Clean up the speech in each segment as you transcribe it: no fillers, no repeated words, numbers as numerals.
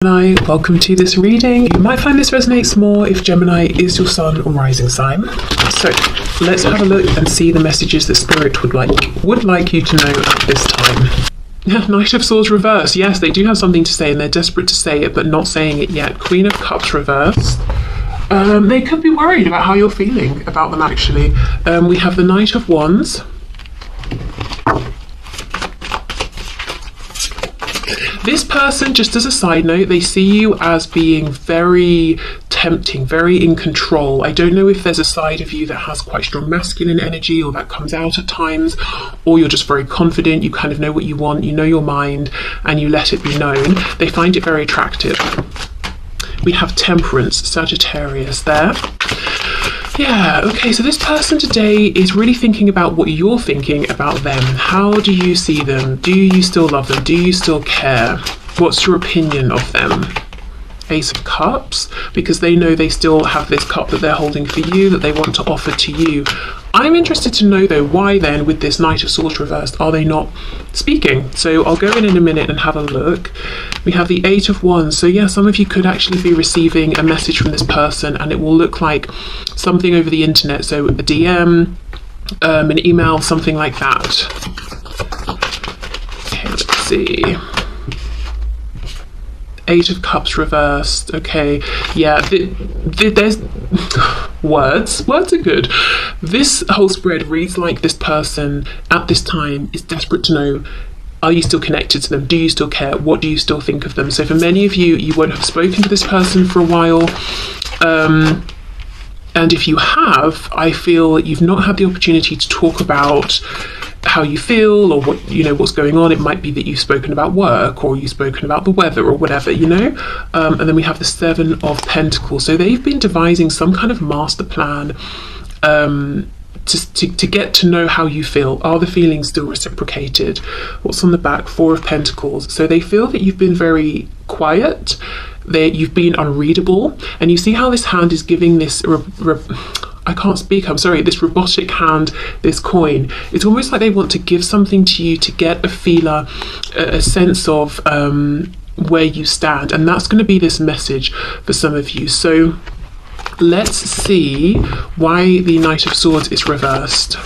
Gemini, welcome to this reading. You might find this resonates more if Gemini is your sun or rising sign. So let's have a look and see the messages that Spirit would like you to know at this time. Knight of Swords reverse. Yes, they do have something to say and they're desperate to say it but not saying it yet. Queen of Cups reverse. They could be worried about how you're feeling about them actually. We have the Knight of Wands. This person, just as a side note, they see you as being very tempting, very in control. I don't know if there's a side of you that has quite strong masculine energy or that comes out at times, or you're just very confident, you kind of know what you want, you know your mind, and you let it be known. They find it very attractive. We have Temperance, Sagittarius there. Yeah, okay, so this person today is really thinking about what you're thinking about them. How do you see them? Do you still love them? Do you still care? What's your opinion of them? Ace of Cups, because they know they still have this cup that they're holding for you, that they want to offer to you. I'm interested to know though, why then with this Knight of Swords reversed are they not speaking? So I'll go in a minute and have a look. We have the Eight of Wands. So yeah, some of you could actually be receiving a message from this person and it will look like something over the internet. So a DM, an email, something like that. Okay, let's see. Eight of Cups reversed. Okay, yeah, there's words are good. This whole spread reads like this person at this time is desperate to know, are you still connected to them? Do you still care? What do you still think of them? So for many of you, you won't have spoken to this person for a while, and if you have, I feel you've not had the opportunity to talk about how you feel or what, you know, what's going on. It might be that you've spoken about work or you've spoken about the weather or whatever, you know. And then we have the Seven of Pentacles. So they've been devising some kind of master plan to get to know how you feel. Are the feelings still reciprocated? What's on the back? Four of Pentacles. So they feel that you've been very quiet, that you've been unreadable, and you see how this hand is giving this I can't speak, I'm sorry, this robotic hand, this coin. It's almost like they want to give something to you to get a feeler, a sense of where you stand, and that's going to be this message for some of you. So let's see why the Knight of Swords is reversed.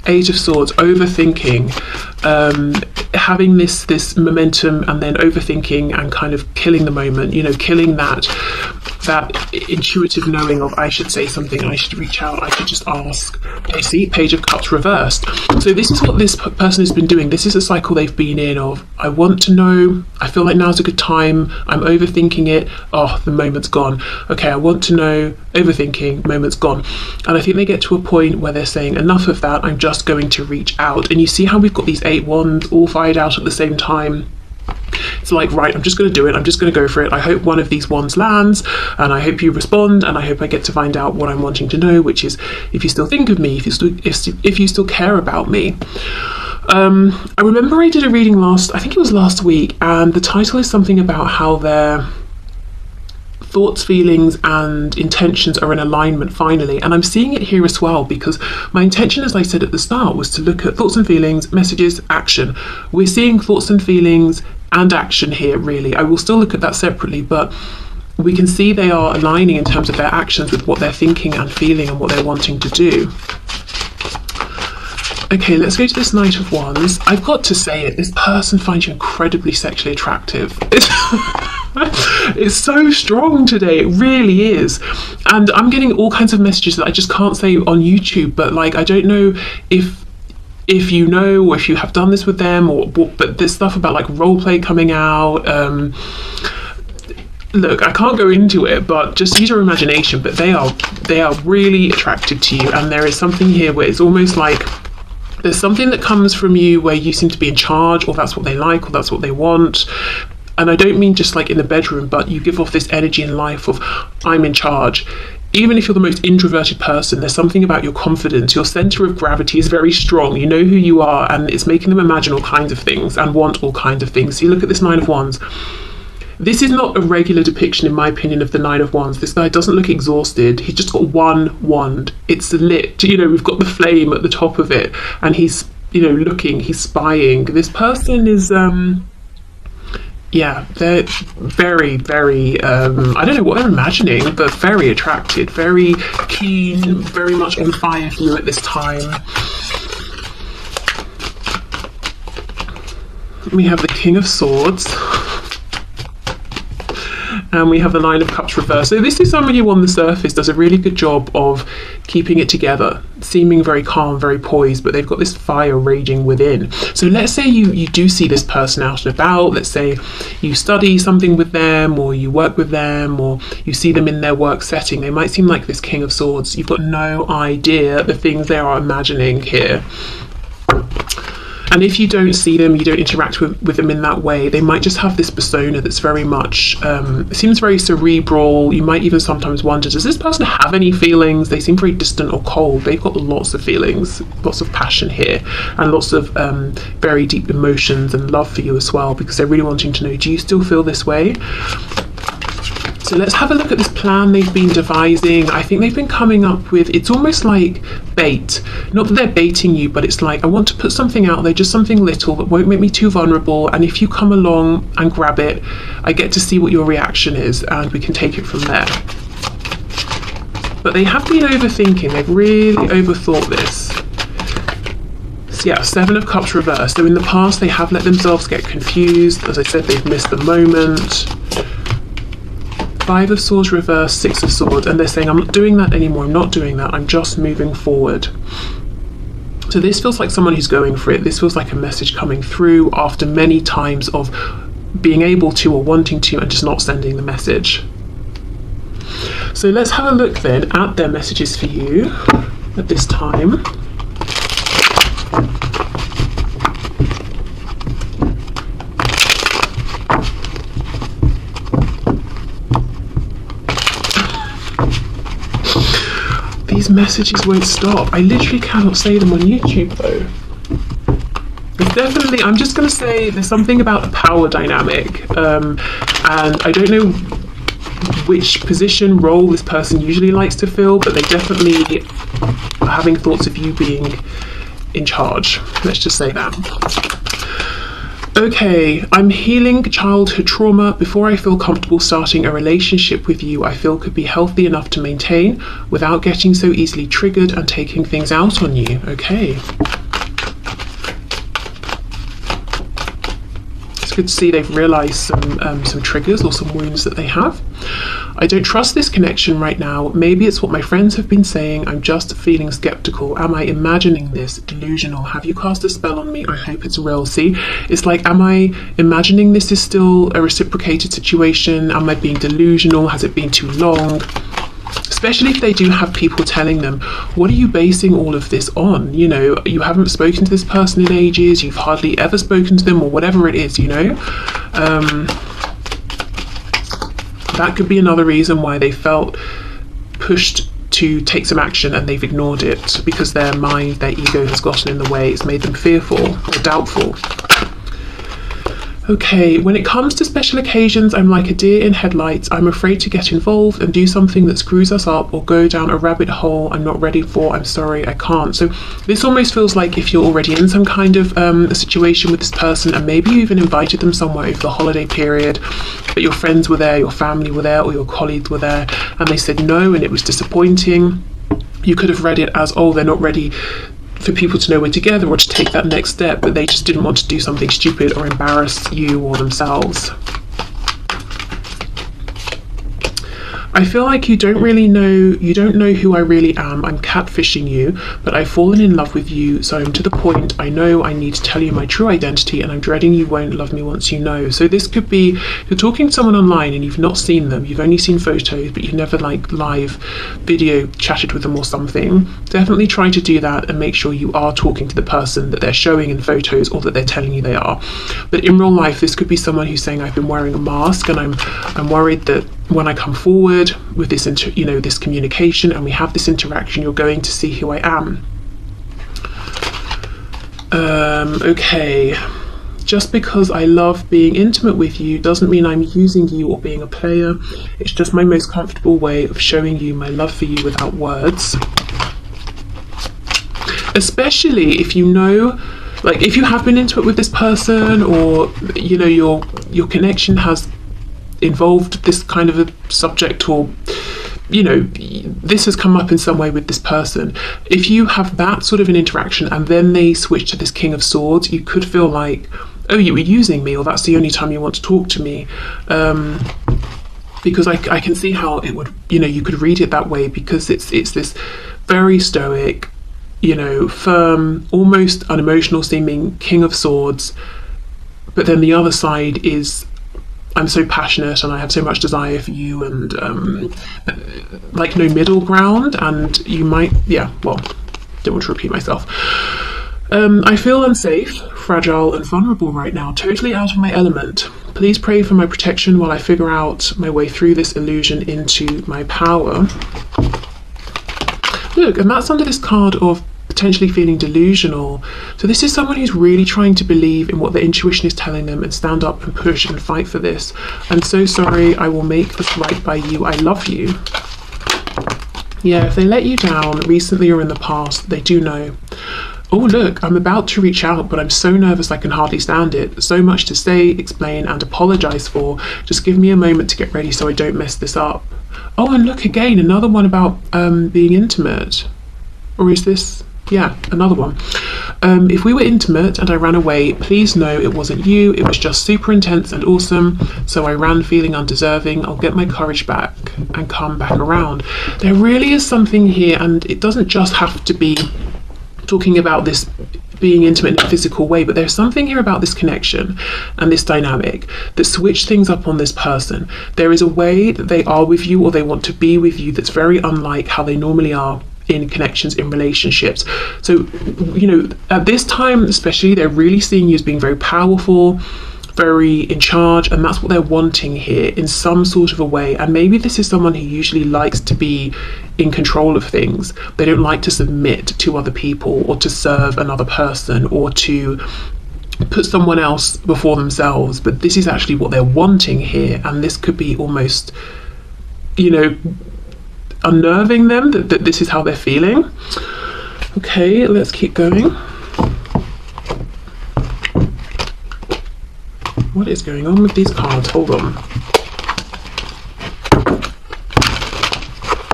Eight of Swords, overthinking, having this momentum and then overthinking and kind of killing the moment, you know, killing that intuitive knowing of I should say something, I should reach out, I should just ask. Okay, see, Page of Cups reversed. So this is what this person has been doing. This is a cycle they've been in of, I want to know, I feel like now's a good time, I'm overthinking it, oh, the moment's gone. Okay, I want to know, overthinking, moment's gone. And I think they get to a point where they're saying, enough of that, I'm just going to reach out. And you see how we've got these 8 wands all fired out at the same time. It's like, right, I'm just going to do it, I'm just going to go for it. I hope one of these wands lands, and I hope you respond, and I hope I get to find out what I'm wanting to know, which is if you still think of me, if you still care about me. I remember I did a reading I think it was last week, and the title is something about how their thoughts, feelings and intentions are in alignment finally, and I'm seeing it here as well, because my intention, as I said at the start, was to look at thoughts and feelings, messages, action. We're seeing thoughts and feelings and action here, really. I will still look at that separately, but we can see they are aligning in terms of their actions with what they're thinking and feeling and what they're wanting to do. Okay, let's go to this Knight of Wands. I've got to say it, this person finds you incredibly sexually attractive. It's so strong today, it really is. And I'm getting all kinds of messages that I just can't say on YouTube, but like, I don't know if you know, or if you have done this with them, or but there's stuff about like role play coming out. Look, I can't go into it, but just use your imagination. But they are really attracted to you, and there is something here where it's almost like there's something that comes from you where you seem to be in charge, or that's what they like, or that's what they want. And I don't mean just like in the bedroom, but you give off this energy in life of, I'm in charge. Even if you're the most introverted person, there's something about your confidence. Your center of gravity is very strong. You know who you are, and it's making them imagine all kinds of things and want all kinds of things. So you look at this Nine of Wands. This is not a regular depiction, in my opinion, of the Nine of Wands. This guy doesn't look exhausted. He's just got one wand. It's lit. You know, we've got the flame at the top of it, and he's you know, looking, he's spying. This person is yeah, they're very, very, I don't know what they're imagining, but very attracted, very keen, very much on fire for you at this time. We have the King of Swords. And we have the Nine of Cups reversed. So this is somebody who on the surface does a really good job of keeping it together, seeming very calm, very poised, but they've got this fire raging within. So let's say you do see this person out and about. Let's say you study something with them, or you work with them, or you see them in their work setting. They might seem like this King of Swords. You've got no idea the things they are imagining here. And if you don't see them, you don't interact with them in that way, they might just have this persona that's very much, seems very cerebral. You might even sometimes wonder, does this person have any feelings? They seem very distant or cold. They've got lots of feelings, lots of passion here, and lots of very deep emotions and love for you as well, because they're really wanting to know, do you still feel this way? So let's have a look at this plan they've been devising. I think they've been coming up with, it's almost like bait. Not that they're baiting you, but it's like, I want to put something out there, just something little that won't make me too vulnerable. And if you come along and grab it, I get to see what your reaction is, and we can take it from there. But they have been overthinking. They've really overthought this. So yeah, Seven of Cups reversed. So in the past, they have let themselves get confused. As I said, they've missed the moment. Five of Swords reversed, Six of Swords, and they're saying, I'm not doing that anymore, I'm not doing that, I'm just moving forward. So this feels like someone who's going for it. This feels like a message coming through after many times of being able to or wanting to and just not sending the message. So let's have a look then at their messages for you at this time. These messages won't stop. I literally cannot say them on YouTube though. It's definitely, I'm just going to say there's something about the power dynamic, and I don't know which position, role this person usually likes to fill, but they definitely are having thoughts of you being in charge. Let's just say that. Okay, I'm healing childhood trauma before I feel comfortable starting a relationship with you I feel could be healthy enough to maintain without getting so easily triggered and taking things out on you. Okay. It's good to see they've realised some triggers or some wounds that they have. I don't trust this connection right now. Maybe it's what my friends have been saying. I'm just feeling skeptical. Am I imagining this? Delusional. Have you cast a spell on me? I hope it's real. See, it's like, am I imagining this is still a reciprocated situation? Am I being delusional? Has it been too long? Especially if they do have people telling them, what are you basing all of this on? You know, you haven't spoken to this person in ages. You've hardly ever spoken to them, or whatever it is, you know. That could be another reason why they felt pushed to take some action and they've ignored it, because their mind, their ego has gotten in the way. It's made them fearful or doubtful. Okay, when it comes to special occasions, I'm like a deer in headlights. I'm afraid to get involved and do something that screws us up or go down a rabbit hole I'm not ready for. I'm sorry, I can't. So this almost feels like if you're already in some kind of a situation with this person, and maybe you even invited them somewhere over the holiday period, but your friends were there, your family were there, or your colleagues were there, and they said no and it was disappointing. You could have read it as, oh, they're not ready for people to know we're together or to take that next step, but they just didn't want to do something stupid or embarrass you or themselves. I feel like you don't know who I really am. I'm catfishing you, but I've fallen in love with you, so I'm to the point I know I need to tell you my true identity, and I'm dreading you won't love me once you know. So this could be, you're talking to someone online and you've not seen them, you've only seen photos, but you've never like live video chatted with them or something. Definitely try to do that and make sure you are talking to the person that they're showing in photos or that they're telling you they are. But in real life, this could be someone who's saying, I've been wearing a mask and I'm worried that when I come forward with this, this communication and we have this interaction, you're going to see who I am. Okay. Just because I love being intimate with you doesn't mean I'm using you or being a player. It's just my most comfortable way of showing you my love for you without words. Especially if you know like if you have been intimate with this person, or you know your connection has involved this kind of a subject, or you know this has come up in some way with this person, if you have that sort of an interaction and then they switch to this King of Swords, you could feel like, oh, you were using me, or that's the only time you want to talk to me. Because I can see how it would, you know, you could read it that way, because it's this very stoic, you know, firm, almost unemotional seeming King of Swords, but then the other side is, I'm so passionate and I have so much desire for you, and like no middle ground. And you might, yeah, well, don't want to repeat myself. I feel unsafe, fragile and vulnerable right now, totally out of my element. Please pray for my protection while I figure out my way through this illusion into my power. Look, and that's under this card of potentially feeling delusional. So this is someone who's really trying to believe in what their intuition is telling them and stand up and push and fight for this. I'm so sorry, I will make this right by you, I love you. Yeah, if they let you down recently or in the past, they do know. Oh look, I'm about to reach out, but I'm so nervous I can hardly stand it. So much to say, explain and apologise for. Just give me a moment to get ready so I don't mess this up. Oh, and look again, another one about being intimate. Or is this? Yeah, another one. If we were intimate and I ran away, please know it wasn't you. It was just super intense and awesome. So I ran feeling undeserving. I'll get my courage back and come back around. There really is something here, and it doesn't just have to be talking about this being intimate in a physical way, but there's something here about this connection and this dynamic that switch things up on this person. There is a way that they are with you, or they want to be with you, that's very unlike how they normally are in connections, in relationships. So, you know, at this time especially, they're really seeing you as being very powerful, very in charge, and that's what they're wanting here in some sort of a way. And maybe this is someone who usually likes to be in control of things. They don't like to submit to other people, or to serve another person, or to put someone else before themselves. But this is actually what they're wanting here, and this could be almost, you know, unnerving them that this is how they're feeling. Okay, let's keep going. What is going on with these cards? Hold on.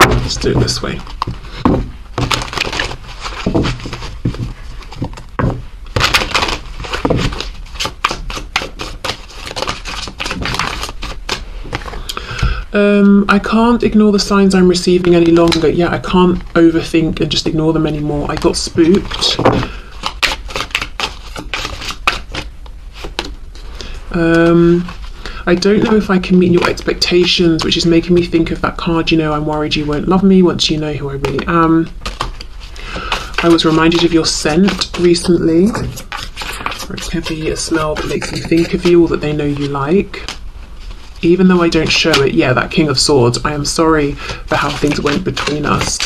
Let's do it this way. I can't ignore the signs I'm receiving any longer. Yeah, I can't overthink and just ignore them anymore. I got spooked. I don't know if I can meet your expectations, which is making me think of that card, you know, I'm worried you won't love me once you know who I really am. I was reminded of your scent recently. Or it could be a smell that makes me think of you, or that they know you like. Even though I don't show it, yeah, that King of Swords, I am sorry for how things went between us.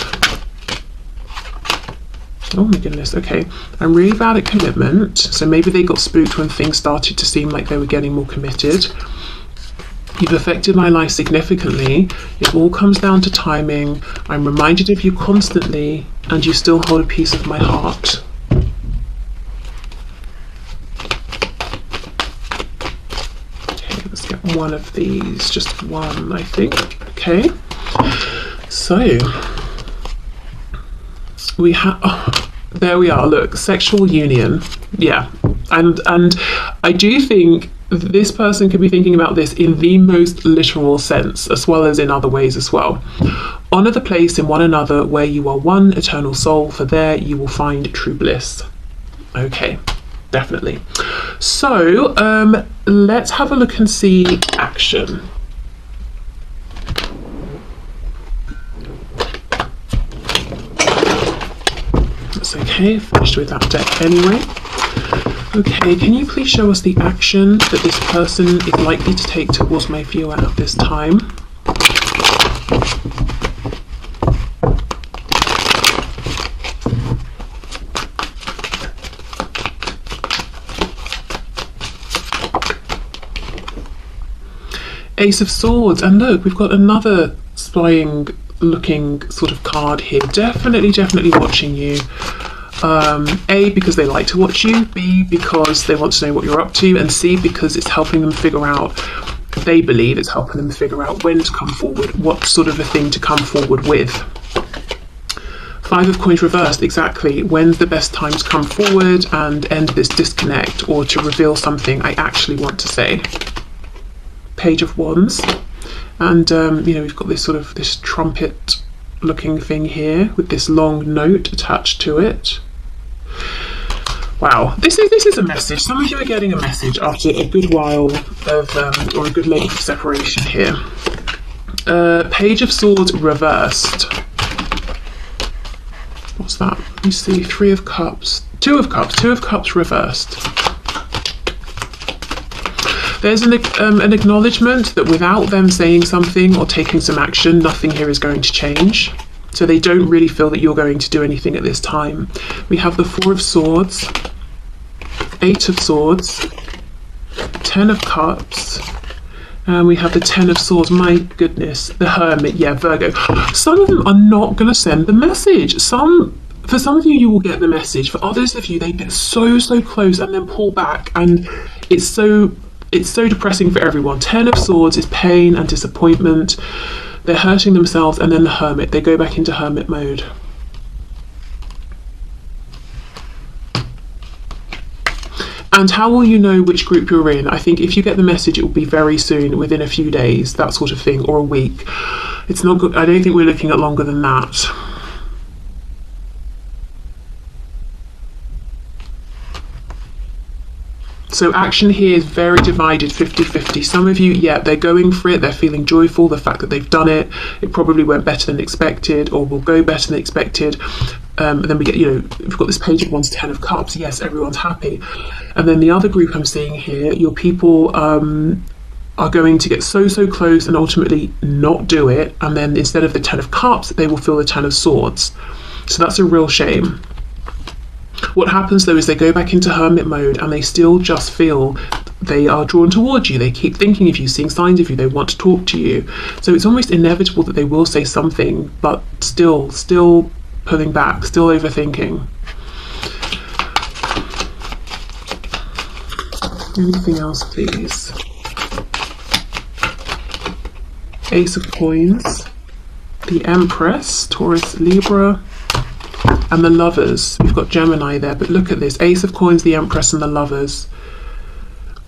Oh my goodness, okay. I'm really bad at commitment, so maybe they got spooked when things started to seem like they were getting more committed. You've affected my life significantly. It all comes down to timing. I'm reminded of you constantly, and you still hold a piece of my heart. Okay, let's get one of these, just one, I think. Okay, so we have, oh, there we are, look, sexual union. Yeah, and I do think this person could be thinking about this in the most literal sense, as well as in other ways as well. Honor the place in one another where you are one eternal soul, for there you will find true bliss. Okay, definitely. So let's have a look and see action. That's okay, finished with that deck anyway. Okay, can you please show us the action that this person is likely to take towards my viewer at this time? Ace of Swords, and look, we've got another spying looking sort of card here. Definitely watching you. A, because they like to watch you, B, because they want to know what you're up to, and C, because it's helping them figure out, they believe it's helping them figure out when to come forward, what sort of a thing to come forward with. Five of Coins reversed, exactly. When's the best time to come forward and end this disconnect, or to reveal something I actually want to say? Page of Wands. And, you know, we've got this sort of, this trumpet looking thing here with this long note attached to it. Wow, this is a message. Some of you are getting a message after a good while of, or a good length of separation here. Page of Swords reversed. What's that? Let me see. Three of Cups. Two of Cups reversed. There's an acknowledgement that without them saying something or taking some action, nothing here is going to change. So they don't really feel that you're going to do anything at this time. We have the Four of Swords, Eight of Swords, Ten of Cups, and we have the Ten of Swords. My goodness, the Hermit, yeah, Virgo. Some of them are not going to send the message. For some of you, you will get the message. For others of you, they get so close and then pull back, and it's so depressing for everyone. Ten of Swords is pain and disappointment. They're hurting themselves, and then the Hermit. They go back into Hermit mode. And how will you know which group you're in? I think if you get the message, it will be very soon, within a few days, that sort of thing, or a week. It's not good. I don't think we're looking at longer than that. So action here is very divided, 50-50. Some of you, yeah, they're going for it. They're feeling joyful. The fact that they've done it, it probably went better than expected, or will go better than expected. And then we get, you know, we've got this Page of Wands, Ten of Cups. Yes, everyone's happy. And then the other group I'm seeing here, your people are going to get so close and ultimately not do it. And then instead of the Ten of Cups, they will feel the Ten of Swords. So that's a real shame. What happens though is they go back into Hermit mode, and they still just feel they are drawn towards you. They keep thinking of you, seeing signs of you, they want to talk to you. So it's almost inevitable that they will say something, but still pulling back, still overthinking. Anything else, please? Ace of Coins, the Empress, Taurus, Libra, and the Lovers. We've got Gemini there, but look at this. Ace of Coins, the Empress, and the Lovers.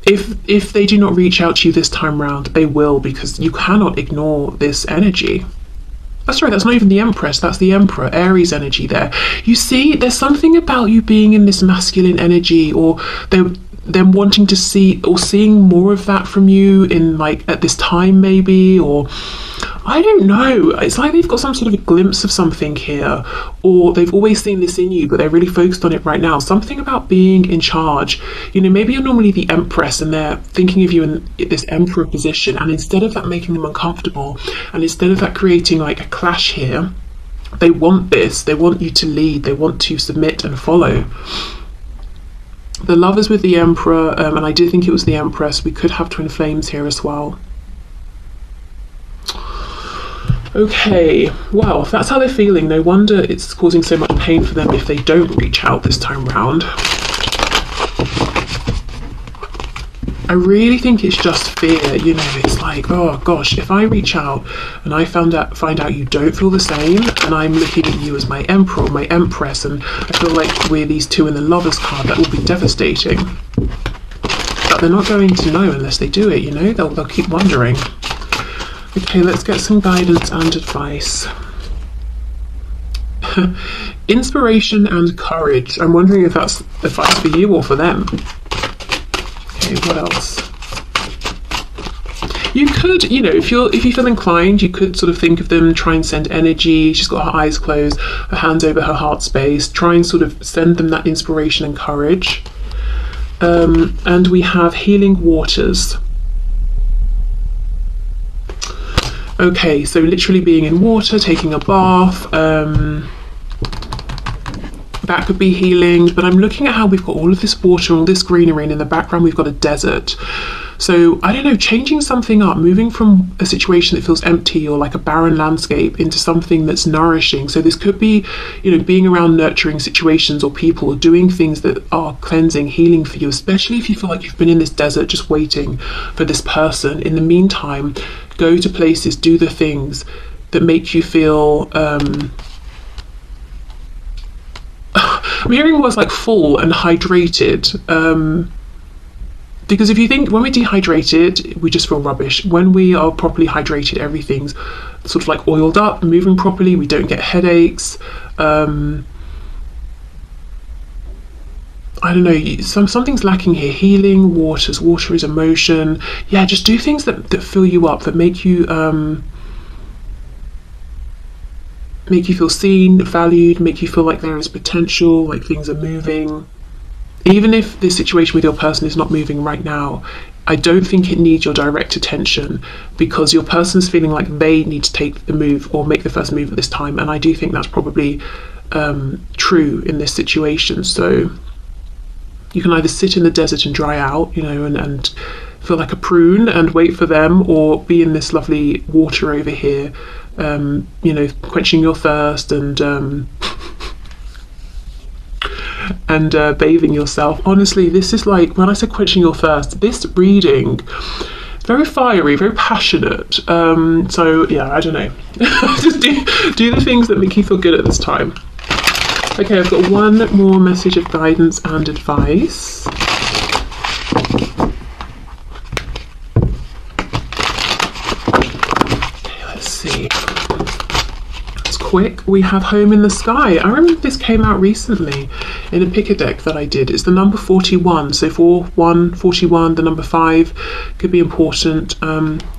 If they do not reach out to you this time round, they will, because you cannot ignore this energy. That's right, that's not even the Empress, that's the Emperor, Aries energy there. You see, there's something about you being in this masculine energy, or them wanting to see, or seeing more of that from you in, like, at this time maybe, or I don't know. It's like they've got some sort of a glimpse of something here, or they've always seen this in you, but they're really focused on it right now. Something about being in charge. You know, maybe you're normally the Empress and they're thinking of you in this Emperor position, and instead of that making them uncomfortable, and instead of that creating like a clash here, they want this. They want you to lead. They want to submit and follow. The Lovers with the Emperor, and I do think it was the Empress. We could have twin flames here as well. Okay, well, if that's how they're feeling, no wonder it's causing so much pain for them if they don't reach out this time round. I really think it's just fear, you know. It's like, oh gosh, if I reach out and I find out you don't feel the same, and I'm looking at you as my Emperor or my Empress, and I feel like we're these two in the Lovers card, that will be devastating. But they're not going to know unless they do it, you know. They'll keep wondering. Okay, let's get some guidance and advice. Inspiration and courage. I'm wondering if that's advice for you or for them. Okay, what else? You could, you know, if you feel inclined, you could sort of think of them, try and send energy. She's got her eyes closed, her hands over her heart space. Try and sort of send them that inspiration and courage. And we have healing waters. Okay, so literally being in water, taking a bath, that could be healing, but I'm looking at how we've got all of this water, all this greenery, and in the background we've got a desert. So I don't know, changing something up, moving from a situation that feels empty or like a barren landscape into something that's nourishing. So this could be, you know, being around nurturing situations or people, or doing things that are cleansing, healing for you, especially if you feel like you've been in this desert just waiting for this person. In the meantime, go to places, do the things that make you feel I'm hearing words like full and hydrated, because if you think, when we're dehydrated, we just feel rubbish. When we are properly hydrated, everything's sort of like oiled up, moving properly, we don't get headaches. I don't know, something's lacking here. Healing, water is emotion. Yeah, just do things that fill you up, that make you feel seen, valued, make you feel like there is potential, like things are moving. Even if this situation with your person is not moving right now, I don't think it needs your direct attention, because your person's feeling like they need to take the move or make the first move at this time. And I do think that's probably true in this situation. So you can either sit in the desert and dry out, you know, and feel like a prune and wait for them, or be in this lovely water over here, you know, quenching your thirst and bathing yourself. Honestly, this is like, when I said quenching your thirst, this reading, very fiery, very passionate. So yeah, I don't know. Just do the things that make you feel good at this time. Okay, I've got one more message of guidance and advice. Okay, let's see. It's quick. We have Home in the Sky. I remember this came out recently in a picker deck that I did. It's the number 41. So 41, 41, the number 5 could be important.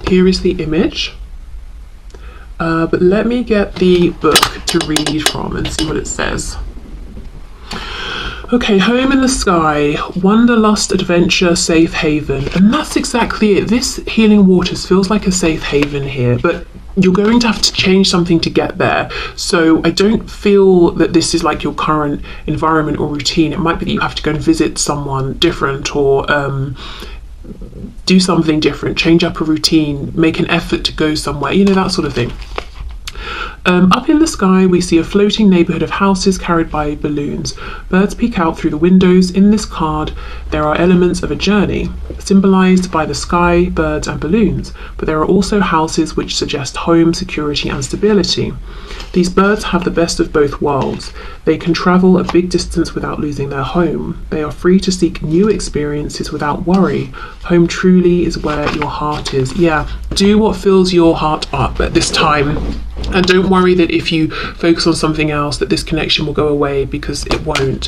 Here is the image. But let me get the book to read from and see what it says. Okay, Home in the Sky, wanderlust, adventure, safe haven. And that's exactly it. This Healing Waters feels like a safe haven here, but you're going to have to change something to get there. So I don't feel that this is like your current environment or routine. It might be that you have to go and visit someone different, or do something different, change up a routine, make an effort to go somewhere, you know, that sort of thing. Up in the sky, we see a floating neighbourhood of houses carried by balloons. Birds peek out through the windows. In this card, there are elements of a journey, symbolised by the sky, birds and balloons, but there are also houses which suggest home, security and stability. These birds have the best of both worlds. They can travel a big distance without losing their home. They are free to seek new experiences without worry. Home truly is where your heart is. Yeah, do what fills your heart up at this time. And don't worry that if you focus on something else that this connection will go away, because it won't.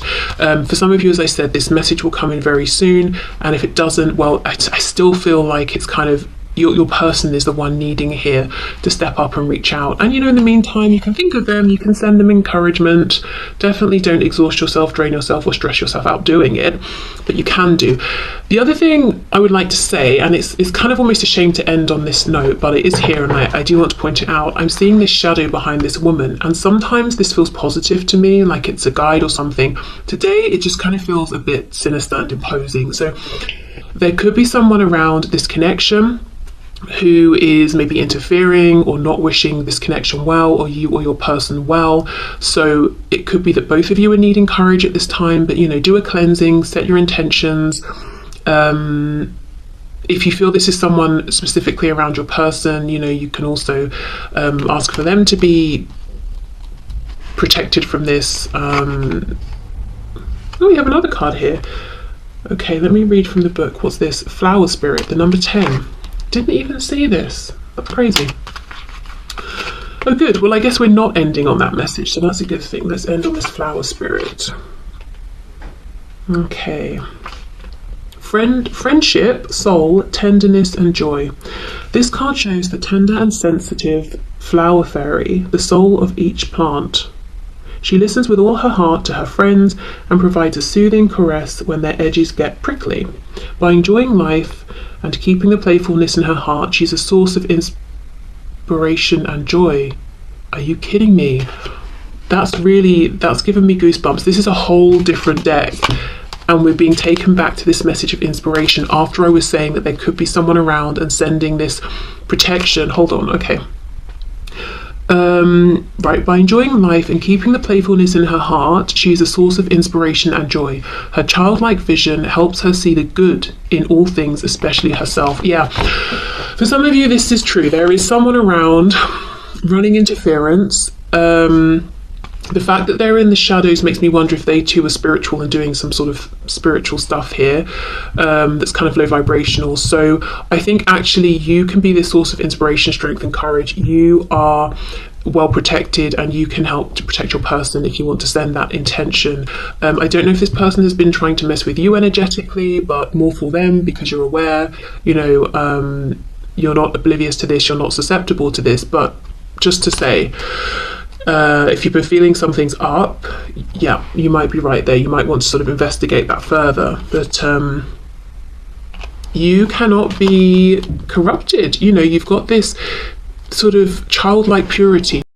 For some of you, as I said, this message will come in very soon. And if it doesn't, well, I still feel like it's kind of your person is the one needing here to step up and reach out. And, you know, in the meantime, you can think of them, you can send them encouragement. Definitely don't exhaust yourself, drain yourself or stress yourself out doing it, but you can do. The other thing I would like to say, and it's kind of almost a shame to end on this note, but it is here and I do want to point it out. I'm seeing this shadow behind this woman, and sometimes this feels positive to me, like it's a guide or something. Today, it just kind of feels a bit sinister and imposing. So there could be someone around this connection who is maybe interfering or not wishing this connection well, or you or your person well. So it could be that both of you are needing courage at this time, but, you know, do a cleansing, set your intentions. If you feel this is someone specifically around your person, you know, you can also ask for them to be protected from this. Oh, we have another card here. Okay, let me read from the book. What's this? Flower Spirit, the number 10. Didn't even see this. That's crazy. Oh, good. Well, I guess we're not ending on that message, so that's a good thing. Let's end on this Flower Spirit. Okay. Friendship, soul, tenderness and joy. This card shows the tender and sensitive flower fairy, the soul of each plant. She listens with all her heart to her friends and provides a soothing caress when their edges get prickly. By enjoying life and keeping the playfulness in her heart, she's a source of inspiration and joy. Are you kidding me? That's given me goosebumps. This is a whole different deck. and we're being taken back to this message of inspiration after I was saying that there could be someone around and sending this protection. Hold on, okay. Right, by enjoying life and keeping the playfulness in her heart, she is a source of inspiration and joy. Her childlike vision helps her see the good in all things, especially herself. Yeah, for some of you this is true. There is someone around running interference. The fact that they're in the shadows makes me wonder if they too are spiritual and doing some sort of spiritual stuff here, that's kind of low vibrational. So I think actually you can be this source of inspiration, strength and courage. You are well protected and you can help to protect your person if you want to send that intention. I don't know if this person has been trying to mess with you energetically, but more for them because you're aware, you know, you're not oblivious to this, you're not susceptible to this. But just to say, if you've been feeling something's up, yeah, you might be right there. You might want to sort of investigate that further. But you cannot be corrupted. You know, you've got this sort of childlike purity.